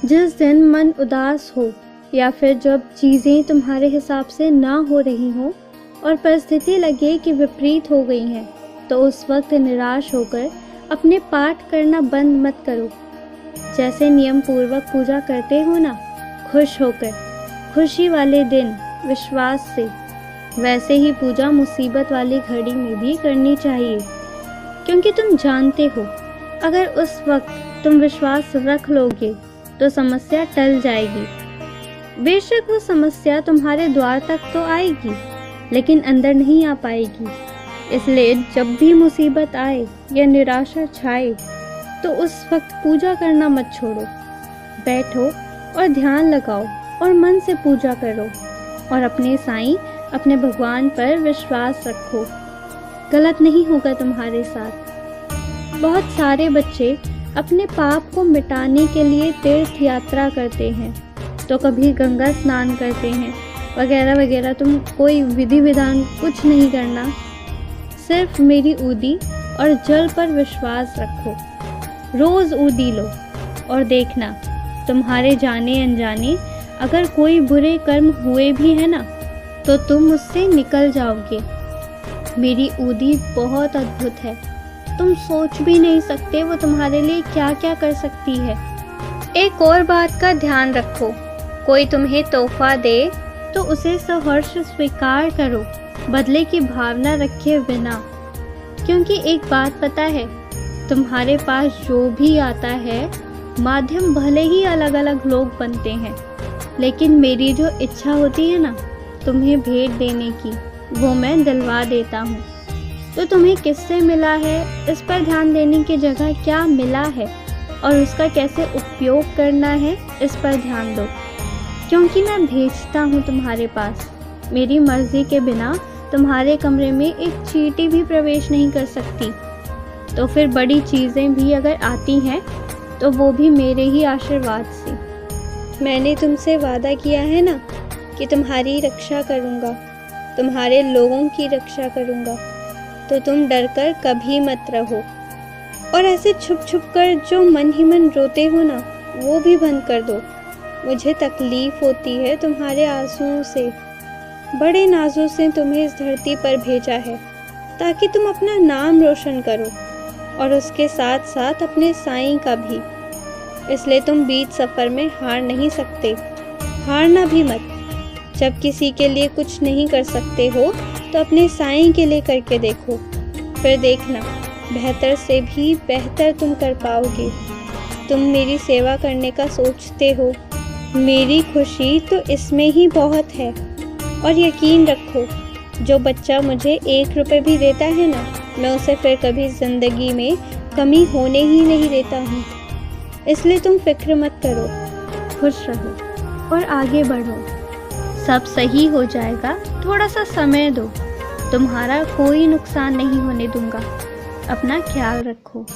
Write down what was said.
जिस दिन मन उदास हो या फिर जब चीज़ें तुम्हारे हिसाब से ना हो रही हों और परिस्थिति लगे कि विपरीत हो गई हैं, तो उस वक्त निराश होकर अपने पाठ करना बंद मत करो। जैसे नियम पूर्वक पूजा करते हो ना, खुश होकर, खुशी वाले दिन विश्वास से, वैसे ही पूजा मुसीबत वाली घड़ी में भी करनी चाहिए, क्योंकि तुम जानते हो अगर उस वक्त तुम विश्वास रख लोगे तो समस्या टल जाएगी। बेशक वो समस्या तुम्हारे द्वार तक तो आएगी, लेकिन अंदर नहीं आ पाएगी। इसलिए जब भी मुसीबत आए या निराशा छाए तो उस वक्त पूजा करना मत छोड़ो। बैठो और ध्यान लगाओ और मन से पूजा करो और अपने साईं, अपने भगवान पर विश्वास रखो। गलत नहीं होगा तुम्हारे साथ। बहुत सारे बच्चे अपने पाप को मिटाने के लिए तीर्थ यात्रा करते हैं, तो कभी गंगा स्नान करते हैं वगैरह वगैरह। तुम कोई विधि विधान कुछ नहीं करना, सिर्फ मेरी ऊदी और जल पर विश्वास रखो। रोज़ ऊदी लो और देखना तुम्हारे जाने अनजाने अगर कोई बुरे कर्म हुए भी है ना, तो तुम उससे निकल जाओगे। मेरी ऊदी बहुत अद्भुत है, तुम सोच भी नहीं सकते वो तुम्हारे लिए क्या क्या कर सकती है। एक और बात का ध्यान रखो, कोई तुम्हें तोहफा दे तो उसे सहर्ष स्वीकार करो, बदले की भावना रखे बिना। क्योंकि एक बात पता है, तुम्हारे पास जो भी आता है, माध्यम भले ही अलग अलग लोग बनते हैं, लेकिन मेरी जो इच्छा होती है ना तुम्हें भेंट देने की, वो मैं दिलवा देता हूँ। तो तुम्हें किससे मिला है इस पर ध्यान देने की जगह क्या मिला है और उसका कैसे उपयोग करना है इस पर ध्यान दो। क्योंकि मैं भेजता हूँ तुम्हारे पास, मेरी मर्जी के बिना तुम्हारे कमरे में एक चींटी भी प्रवेश नहीं कर सकती। तो फिर बड़ी चीज़ें भी अगर आती हैं तो वो भी मेरे ही आशीर्वाद से। मैंने तुमसे वादा किया है ना कि तुम्हारी रक्षा करूँगा, तुम्हारे लोगों की रक्षा करूँगा, तो तुम डरकर कभी मत रहो। और ऐसे छुप छुप कर जो मन ही मन रोते हो ना, वो भी बंद कर दो। मुझे तकलीफ़ होती है तुम्हारे आंसुओं से। बड़े नाजों से तुम्हें इस धरती पर भेजा है ताकि तुम अपना नाम रोशन करो और उसके साथ साथ अपने साईं का भी। इसलिए तुम बीच सफ़र में हार नहीं सकते, हारना भी मत। जब किसी के लिए कुछ नहीं कर सकते हो तो अपने साईं के लिए करके देखो, फिर देखना बेहतर से भी बेहतर तुम कर पाओगे। तुम मेरी सेवा करने का सोचते हो, मेरी खुशी तो इसमें ही बहुत है। और यकीन रखो, जो बच्चा मुझे 1 रुपये भी देता है ना, मैं उसे फिर कभी ज़िंदगी में कमी होने ही नहीं देता हूँ। इसलिए तुम फिक्र मत करो, खुश रहो और आगे बढ़ो। सब सही हो जाएगा, थोड़ा सा समय दो, तुम्हारा कोई नुकसान नहीं होने दूंगा। अपना ख्याल रखो।